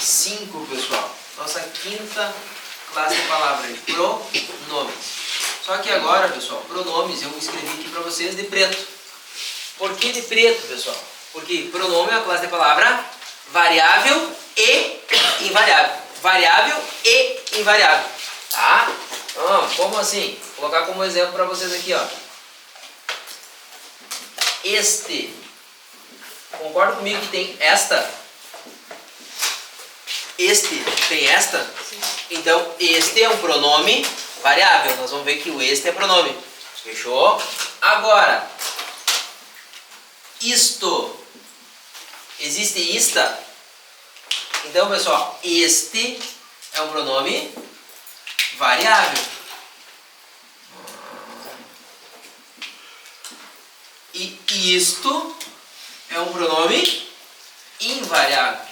5, pessoal. Nossa quinta classe de palavras, pronomes. Só que agora, pessoal, pronomes eu escrevi aqui para vocês de preto. Por que de preto, pessoal? Porque pronome é uma classe de palavra variável e invariável. Variável e invariável. Tá? Como assim? Vou colocar como exemplo para vocês aqui, ó. Este. Concorda comigo que tem esta? Este tem esta? Sim. Então, este é um pronome variável. Nós vamos ver que o este é pronome. Fechou? Agora, isto. Existe esta? Então, pessoal, este é um pronome variável. E isto é um pronome invariável.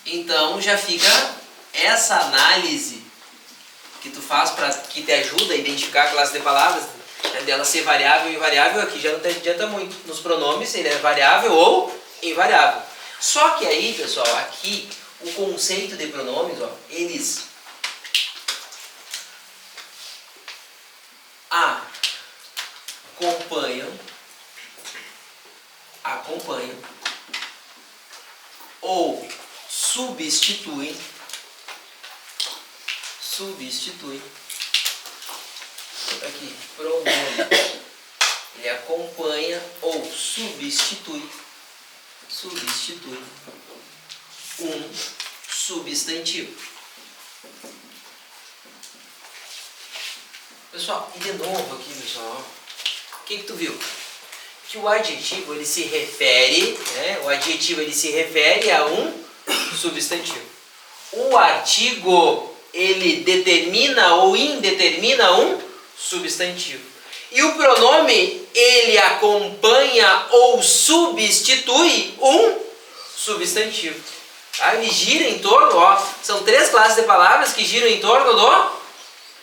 Então já fica essa análise que tu faz que te ajuda a identificar a classe de palavras, né, dela ser variável ou invariável. Aqui já não te adianta muito. Nos pronomes ele é variável ou invariável. Só que aí, pessoal, aqui o conceito de pronomes, ó, eles acompanham ou substituem aqui, pronome, ele acompanha ou substitui um substantivo. Pessoal, e de novo aqui, pessoal, o que tu viu? Que o adjetivo ele se refere, né? O adjetivo ele se refere a um substantivo. O artigo ele determina ou indetermina um substantivo. E o pronome ele acompanha ou substitui um substantivo. Tá? Ele gira em torno, ó, são 3 classes de palavras que giram em torno do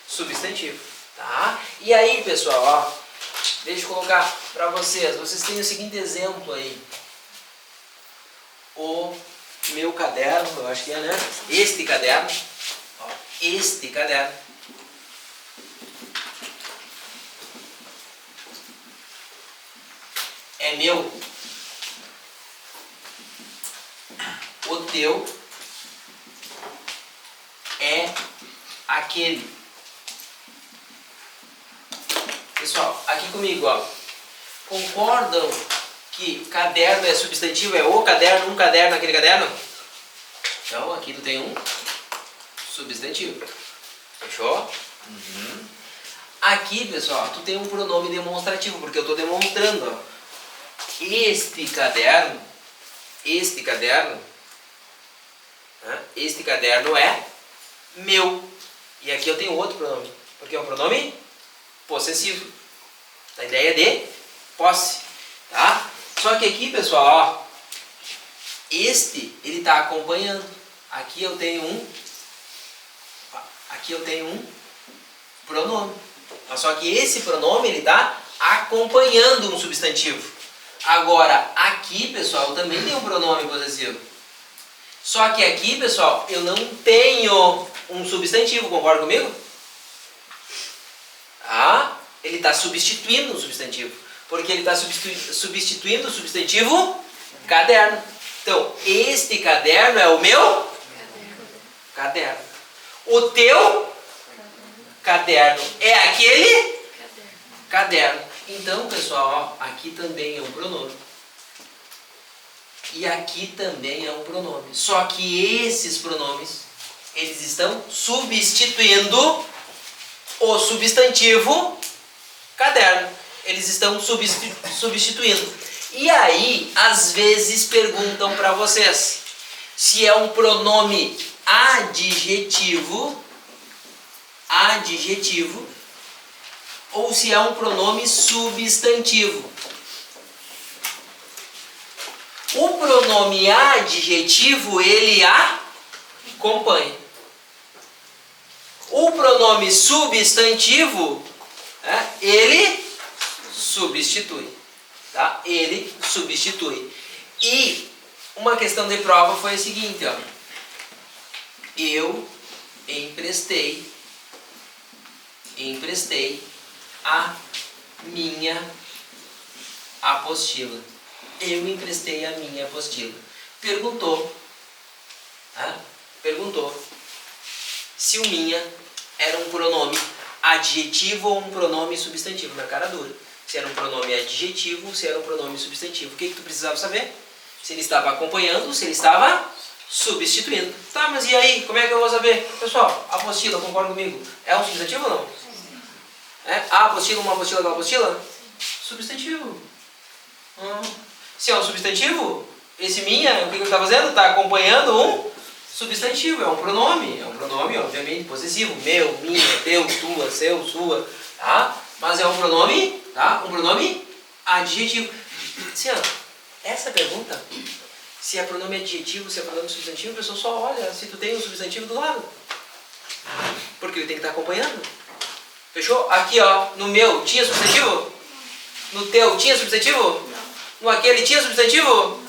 substantivo. Tá? E aí, pessoal, ó, deixa eu colocar para vocês. Vocês têm o seguinte exemplo aí. O meu caderno, eu acho que é, né? Este caderno. Ó, este caderno. É meu. O teu é aquele. Pessoal, aqui comigo, ó. Concordam que caderno é substantivo? É o caderno, um caderno, aquele caderno? Então, aqui tu tem um substantivo. Fechou? Uhum. Aqui, pessoal, tu tem um pronome demonstrativo, porque eu estou demonstrando, ó. Este caderno é meu. E aqui eu tenho outro pronome, porque é um pronome possessivo. A ideia de posse, tá? Só que aqui, pessoal, ó, este ele está acompanhando. Aqui eu tenho um pronome. Só que esse pronome ele está acompanhando um substantivo. Agora, aqui, pessoal, eu também tenho um pronome possessivo. Só que aqui, pessoal, eu não tenho um substantivo, concorda comigo? Tá? Ele está substituindo um substantivo. Porque ele está substituindo o substantivo caderno. Então, este caderno é o meu caderno. O teu caderno é aquele caderno. Então, pessoal, ó, aqui também é um pronome. E aqui também é um pronome. Só que esses pronomes, eles estão substituindo o substantivo caderno. Eles estão substituindo. E aí, às vezes perguntam para vocês se é um pronome adjetivo ou se é um pronome substantivo. O pronome adjetivo, ele acompanha. O pronome substantivo, ele substitui. Tá? Ele substitui. E uma questão de prova foi a seguinte, ó. Eu emprestei a minha apostila. Eu emprestei a minha apostila. Perguntou se o minha era um pronome adjetivo ou um pronome substantivo, na cara dura. Se era um pronome adjetivo ou se era um pronome substantivo. O que tu precisava saber? Se ele estava acompanhando, se ele estava substituindo. Tá, mas e aí? Como é que eu vou saber? Pessoal, apostila, concorda comigo? É um substantivo ou não? É? A apostila, uma apostila, aquela apostila? Substantivo. Se é um substantivo, esse minha, o que ele está fazendo? Está acompanhando um substantivo, é um pronome. É um pronome, obviamente, possessivo. Meu, minha, teu, tua, seu, sua. Tá? Mas é um pronome, tá? Um pronome adjetivo. Luciano, essa pergunta, se é pronome adjetivo, se é pronome substantivo, a pessoa só olha se tu tem um substantivo do lado. Porque ele tem que estar acompanhando. Fechou? Aqui, ó, no meu tinha substantivo? No teu tinha substantivo? Não. No aquele tinha substantivo?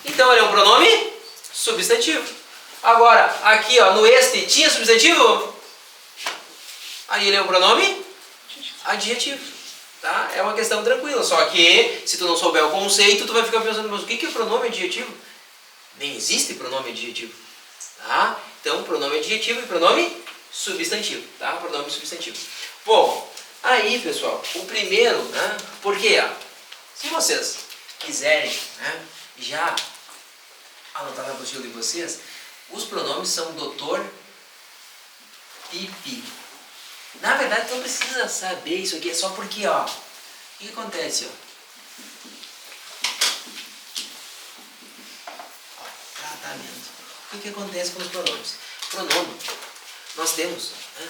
Então ele é um pronome substantivo. Agora, aqui, ó, no este tinha substantivo? Aí ele é um pronome adjetivo. Tá? É uma questão tranquila. Só que, se tu não souber o conceito, tu vai ficar pensando, mas o que é pronome adjetivo? Nem existe pronome adjetivo. Tá? Então, pronome adjetivo e pronome substantivo. Tá? Pronome substantivo. Bom, aí, pessoal, o primeiro, né? Porque, ó, se vocês quiserem, né, já anotar na apostila de vocês, os pronomes são doutor, pipi. Na verdade, não precisa saber isso aqui, é só porque, ó, o que acontece, ó? Tratamento. O que acontece com os pronomes? Pronome, nós temos, né,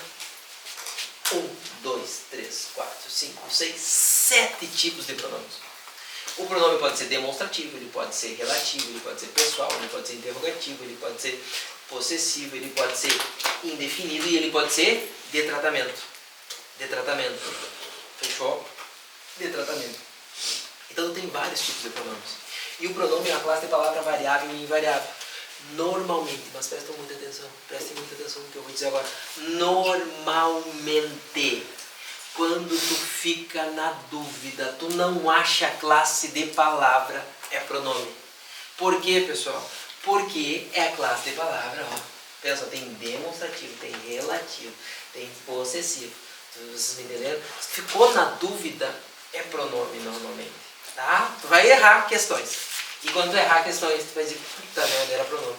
1, 2, 3, 4, 5, 6, 7 tipos de pronomes. O pronome pode ser demonstrativo, ele pode ser relativo, ele pode ser pessoal, ele pode ser interrogativo, ele pode ser possessivo, ele pode ser indefinido e ele pode ser de tratamento. De tratamento. Fechou? De tratamento. Então tem vários tipos de pronomes. E o pronome é uma classe de palavra variável e invariável. Normalmente, mas prestem muita atenção no que eu vou dizer agora. Normalmente, quando tu fica na dúvida, tu não acha a classe de palavra, é pronome. Por quê, pessoal? Porque é a classe de palavra, ó. Pensa, tem demonstrativo, tem relativo, tem possessivo. Vocês me entenderam? Se ficou na dúvida, é pronome normalmente. Tá? Tu vai errar questões. E quando tu errar questões, tu vai dizer, puta merda, era pronome.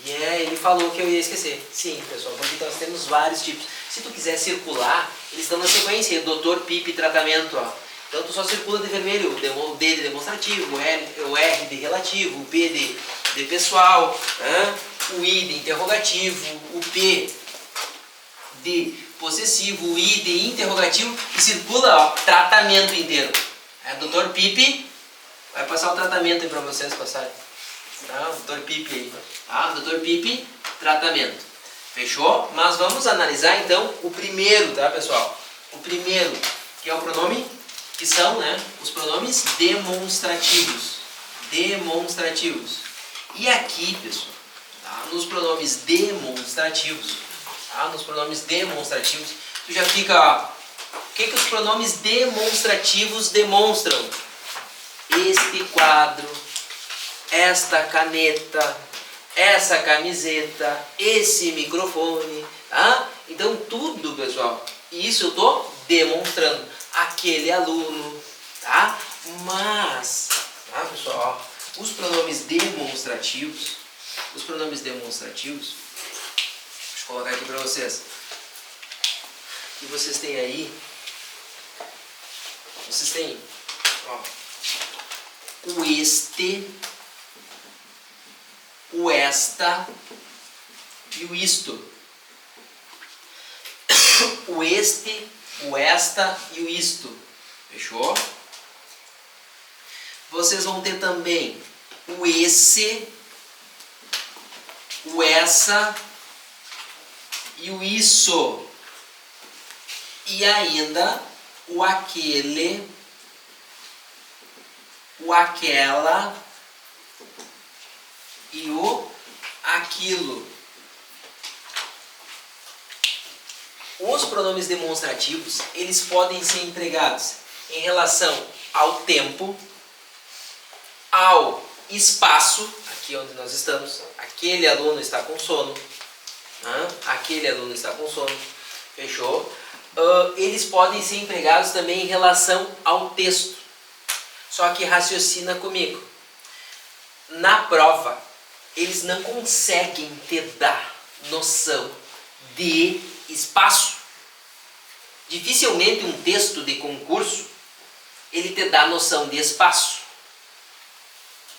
E ele falou que eu ia esquecer. Sim, pessoal, porque nós temos vários tipos. Se tu quiser circular, eles estão na sequência, doutor, pipi, tratamento, ó. Então tu só circula de vermelho, o D de demonstrativo, o R de relativo, o P de pessoal, né? O I de interrogativo, o P de possessivo, o I de interrogativo, e circula, ó, tratamento inteiro. Doutor Pipi vai passar o tratamento aí para vocês passarem. Tá? Doutor Pipi aí. Tá? Doutor Pipi, tratamento. Fechou? Mas vamos analisar então o primeiro, tá, pessoal? O primeiro, que é o pronome, que são, né, os pronomes demonstrativos. Demonstrativos. E aqui, pessoal, tá, nos pronomes demonstrativos, tá, nos pronomes demonstrativos, tu já fica, ó, o que os pronomes demonstrativos demonstram? Este quadro, esta caneta, essa camiseta, esse microfone, tá? Então tudo, pessoal, isso eu estou demonstrando. Aquele aluno, tá? Mas, tá, pessoal, ó, os pronomes demonstrativos, deixa eu colocar aqui para vocês. E vocês têm aí, ó, o este, o esta e o isto. O este, o esta e o isto. Fechou? Vocês vão ter também o esse, o essa e o isso. E ainda o aquele, o aquela e o aquilo. Os pronomes demonstrativos, eles podem ser empregados em relação ao tempo, ao espaço, aqui onde nós estamos, aquele aluno está com sono, aquele aluno está com sono, fechou? Eles podem ser empregados também em relação ao texto, só que raciocina comigo. Na prova, eles não conseguem te dar noção de espaço. Dificilmente um texto de concurso, ele te dá noção de espaço.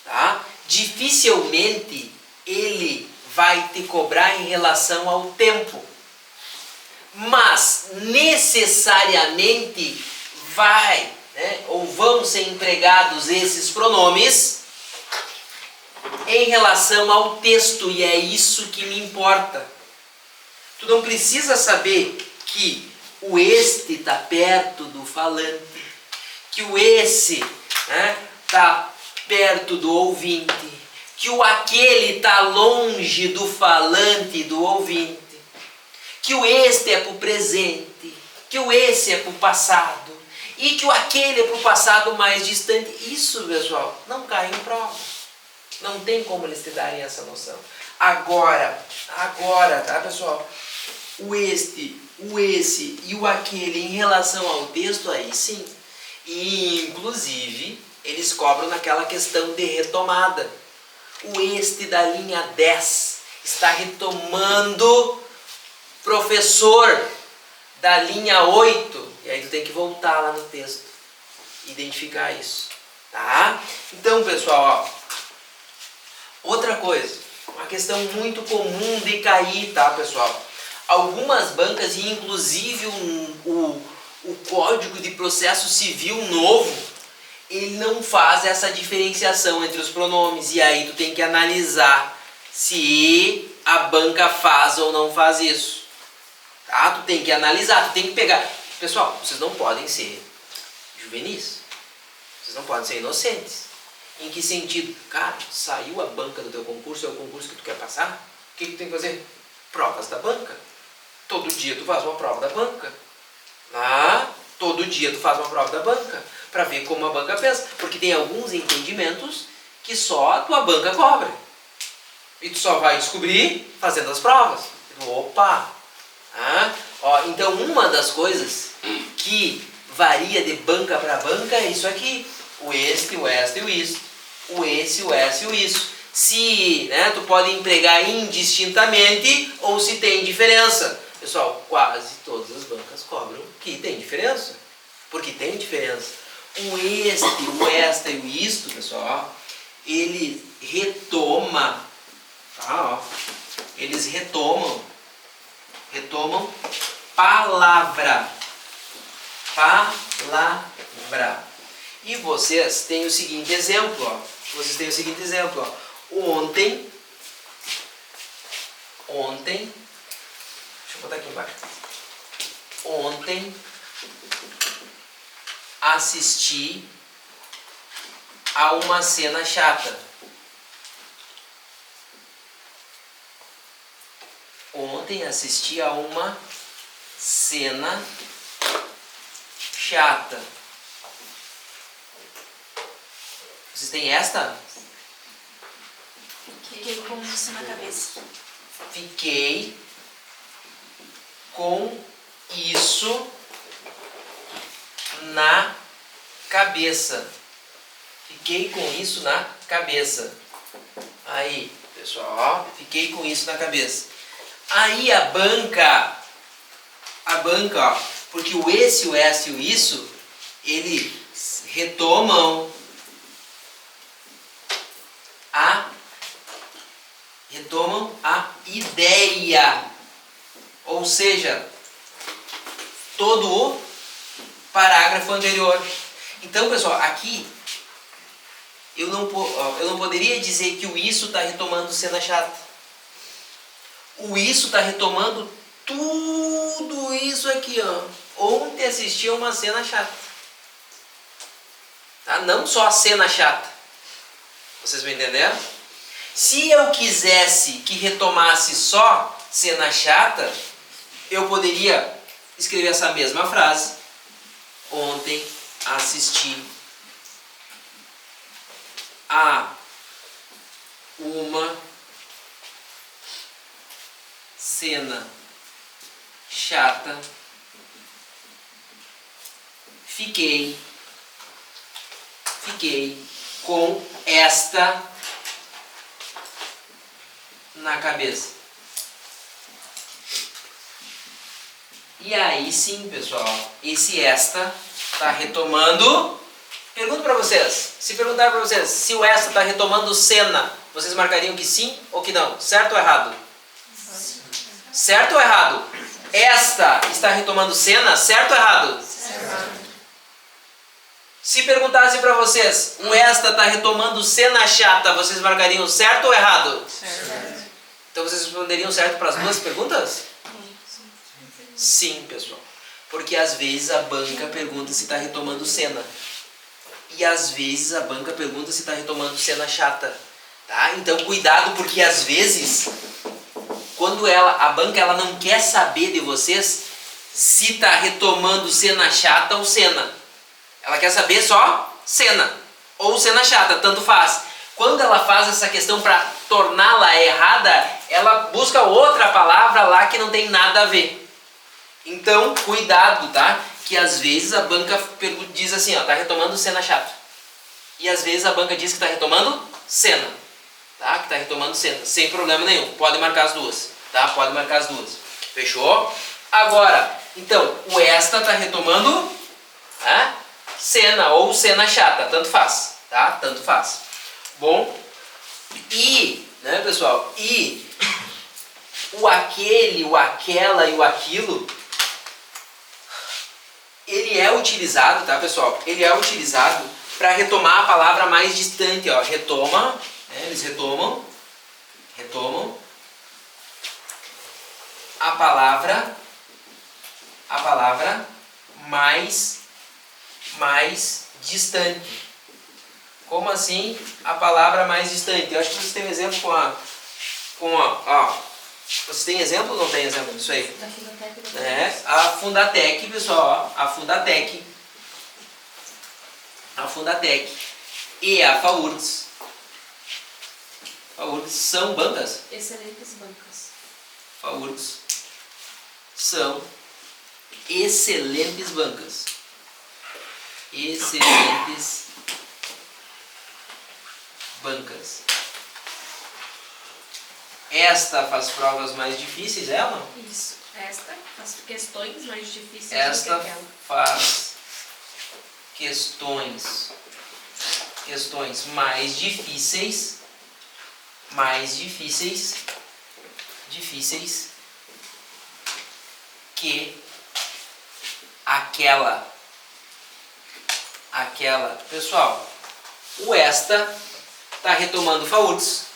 Tá? Dificilmente ele vai te cobrar em relação ao tempo. Mas necessariamente vai, ou vão ser empregados esses pronomes em relação ao texto, e é isso que me importa. Tu não precisa saber que o este está perto do falante, que o esse está perto do ouvinte, que o aquele está longe do falante e do ouvinte, que o este é para o presente, que o esse é para o passado e que o aquele é para o passado mais distante. Isso, pessoal, não cai em prova. Não tem como eles te darem essa noção. Agora, tá, pessoal? O este, o esse e o aquele em relação ao texto, aí sim. E, inclusive, eles cobram naquela questão de retomada. O este da linha 10 está retomando professor da linha 8. E aí tu tem que voltar lá no texto. Identificar isso. Tá? Então, pessoal, outra coisa. Uma questão muito comum de cair, tá, pessoal? Algumas bancas, e inclusive o Código de Processo Civil novo, ele não faz essa diferenciação entre os pronomes. E aí tu tem que analisar se a banca faz ou não faz isso. Tá? Tu tem que analisar, tu tem que pegar. Pessoal, vocês não podem ser juvenis. Vocês não podem ser inocentes. Em que sentido? Cara, saiu a banca do teu concurso, é o concurso que tu quer passar? O que tu tem que fazer? Provas da banca. Todo dia tu faz uma prova da banca. Todo dia tu faz uma prova da banca para ver como a banca pensa. Porque tem alguns entendimentos que só a tua banca cobra. E tu só vai descobrir fazendo as provas. Opa! Então uma das coisas que varia de banca para banca é isso aqui. O este, o esta e o isto. O esse, o essa e o isso. Se tu pode empregar indistintamente ou se tem diferença. Pessoal, quase todas as bancas cobram que tem diferença. Porque tem diferença. O este, o esta e o isto, pessoal, ele retoma. Eles retomam palavra. Palavra. E vocês têm o seguinte exemplo, Ontem, deixa eu botar aqui embaixo. Ontem assisti a uma cena chata. Ontem assisti a uma cena chata. Vocês têm esta? Fiquei com isso na cabeça. Fiquei com isso na cabeça. Fiquei com isso na cabeça. Aí, pessoal, fiquei com isso na cabeça. Aí a banca, porque o esse, o essa e o isso, eles retomam a ideia, ou seja, todo o parágrafo anterior. Então, pessoal, aqui eu não poderia dizer que o isso está retomando cena chata. O isso está retomando tudo isso aqui, Ontem assisti a uma cena chata. Tá? Não só a cena chata. Vocês me entenderam? Se eu quisesse que retomasse só cena chata, eu poderia escrever essa mesma frase. Ontem assisti a uma cena chata. Fiquei com esta na cabeça. E aí sim, pessoal, esse esta está retomando. Pergunto para vocês, se perguntar para vocês se o esta está retomando cena, vocês marcariam que sim ou que não? Certo ou errado? Certo ou errado? Esta está retomando cena, certo ou errado? Certo. Se perguntasse para vocês, o esta está retomando cena chata, vocês marcariam certo ou errado? Certo. Então vocês responderiam certo para as duas perguntas? Sim, pessoal. Porque às vezes a banca pergunta se está retomando cena. E às vezes a banca pergunta se está retomando cena chata. Tá? Então cuidado, porque às vezes, quando a banca ela não quer saber de vocês se está retomando cena chata ou cena. Ela quer saber só cena ou cena chata, tanto faz. Quando ela faz essa questão para torná-la errada, ela busca outra palavra lá que não tem nada a ver. Então, cuidado, tá? Que às vezes a banca diz assim, ó, tá retomando cena chata. E às vezes a banca diz que tá retomando cena, tá? Que tá retomando cena, sem problema nenhum. Pode marcar as duas, tá? Pode marcar as duas. Fechou? Agora, então, o esta tá retomando, né? Cena ou cena chata, tanto faz, tá? Tanto faz. Bom, e, né, pessoal? E o aquele, o aquela e o aquilo, ele é utilizado, tá, pessoal? Ele é utilizado para retomar a palavra mais distante, ó. Retoma, né? Eles retomam a palavra mais distante. Como assim a palavra mais distante? Eu acho que vocês têm um exemplo ó. Vocês têm exemplo ou não tem exemplo disso aí? Da Fundatec. A Fundatec, pessoal, ó, a Fundatec e a FAURGS. FAURGS são bancas? Excelentes bancas. FAURGS são excelentes bancas. Excelentes bancas. Esta faz provas mais difíceis, ela? Isso. Esta faz questões mais difíceis Esta do que aquela. faz questões mais difíceis que aquela. Pessoal, o esta está retomando FAURGS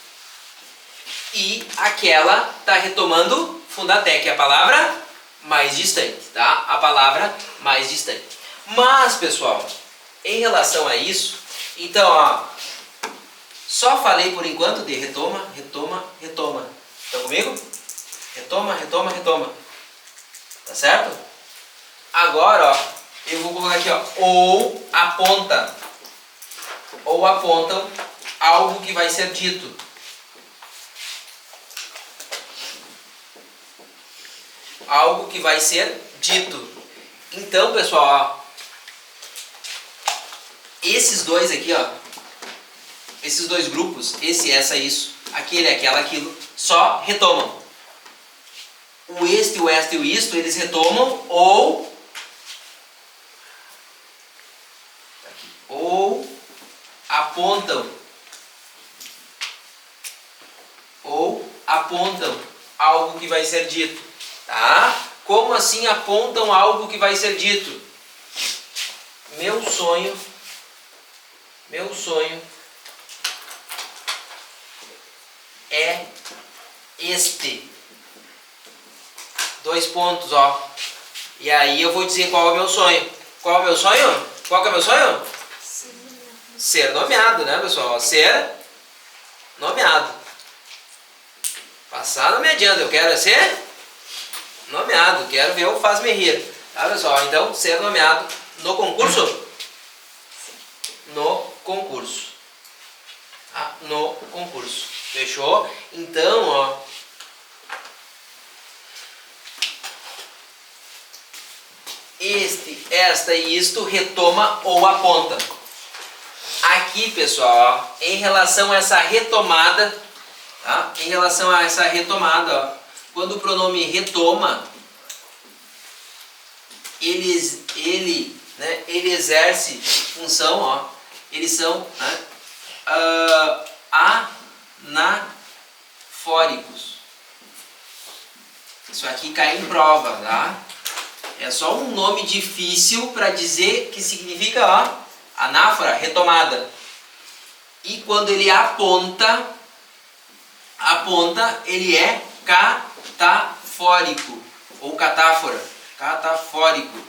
e aquela está retomando Fundatec, a palavra mais distante, tá? A palavra mais distante. Mas, pessoal, em relação a isso, então, ó, só falei por enquanto de retoma. Estão comigo? Retoma. Tá certo? Agora, ó, eu vou colocar aqui, ó, ou apontam algo que vai ser dito. Algo que vai ser dito. Então, pessoal, ó, esses dois aqui, ó, esses dois grupos, esse, essa, isso, aquele, aquela, aquilo, só retomam. O este, o esta e o isto, eles retomam ou apontam algo que vai ser dito, tá? Como assim apontam algo que vai ser dito? Meu sonho é este. 2 pontos, ó. E aí eu vou dizer qual é o meu sonho. Qual é o meu sonho? Qual que é o meu sonho? Ser nomeado, né, pessoal? Ser nomeado. Passar não me adianta, eu quero ser nomeado, quero ver o faz-me rir. Tá, pessoal? Então, ser nomeado no concurso? No concurso. Tá? No concurso. Fechou? Então, ó. Este, esta e isto retoma ou aponta. Aqui, pessoal, ó, em relação a essa retomada, tá? Em relação a essa retomada, ó, quando o pronome retoma, ele exerce função, ó, eles são, né, anafóricos. Isso aqui cai em prova, tá? É só um nome difícil para dizer que significa, ó, anáfora, retomada. E quando ele aponta, ele é catafórico ou catáfora, catafórico.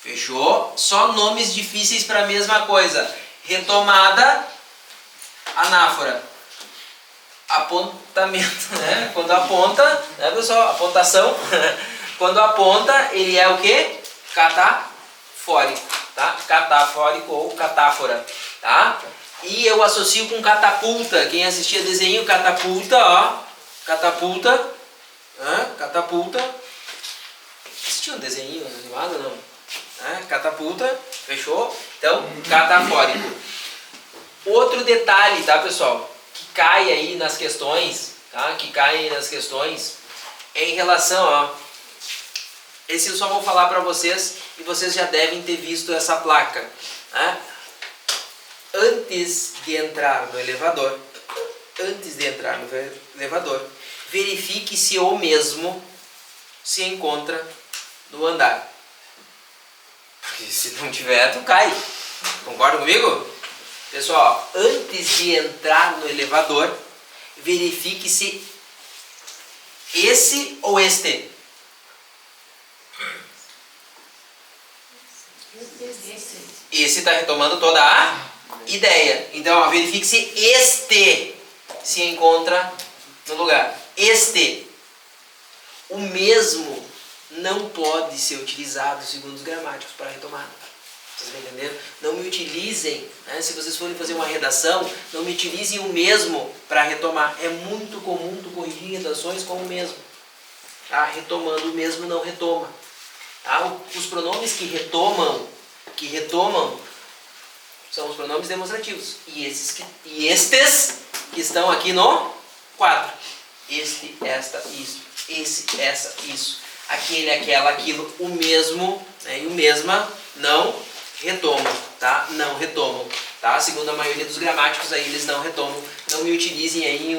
Fechou? Só nomes difíceis para a mesma coisa. Retomada, anáfora. Apontamento, né? Quando aponta, né, pessoal? Apontação. Quando aponta, ele é o quê? Catafórico, tá? Catafórico ou catáfora, tá? E eu associo com catapulta. Quem assistia desenho catapulta, ó. Catapulta. Catapulta. Assistiu um desenho animado, não? Catapulta. Fechou? Então, catafórico. Outro detalhe, tá, pessoal? Que cai aí nas questões, tá? Que cai aí nas questões é em relação, ó. Esse eu só vou falar para vocês e vocês já devem ter visto essa placa, né? Antes de entrar no elevador, verifique se o mesmo se encontra no andar. Porque se não tiver, tu cai. Concorda comigo? Pessoal, antes de entrar no elevador, verifique se esse ou este. Esse está retomando toda a ideia. Então, ó, verifique se este se encontra no lugar. Este. O mesmo não pode ser utilizado segundo os gramáticos para retomada. Vocês me entenderam? Não me utilizem, né? Se vocês forem fazer uma redação, não me utilizem o mesmo para retomar. É muito comum tu corrigir redações com o mesmo. Tá? Retomando o mesmo não retoma. Tá? Os pronomes que retomam são os pronomes demonstrativos. E estes que estão aqui no quadro. Este, esta, isso. Esse, essa, isso. Aquele, aquela, aquilo. O mesmo, né? E o mesma não retomam, tá? Não retomam, tá? Segundo a maioria dos gramáticos aí, eles não retomam. Não me utilizem aí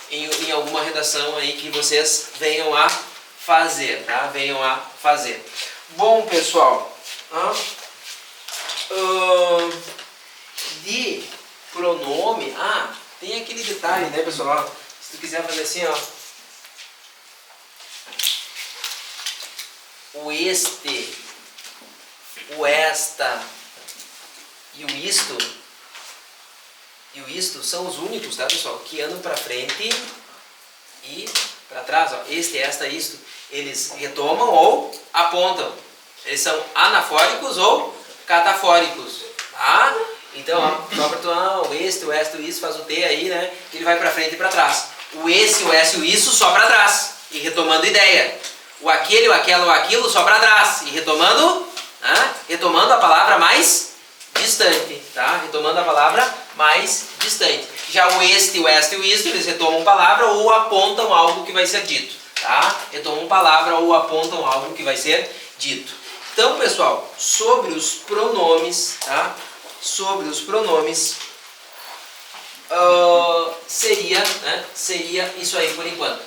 em alguma redação aí que vocês venham a fazer, tá? Venham a fazer. Bom, pessoal, de pronome, tem aquele detalhe, né, pessoal? Se tu quiser fazer assim, ó, o este, o esta e o isto são os únicos, tá, pessoal, que andam para frente e para trás, ó. Este, esta, isto, eles retomam ou apontam. Eles são anafóricos ou catafóricos, tá? Então, ó, só para tu, o este, o esta, o isso, faz o T aí, né? Ele vai para frente e para trás. O esse, o essa e o isso só para trás e retomando ideia. O aquele, o aquela, o aquilo só para trás e retomando a palavra mais distante, tá? Retomando a palavra mais distante. Já o este, o esta e o isto, eles retomam palavra ou apontam algo que vai ser dito, tá? Retomam palavra ou apontam algo que vai ser dito. Então, pessoal, sobre os pronomes, tá? Sobre os pronomes, seria isso aí por enquanto.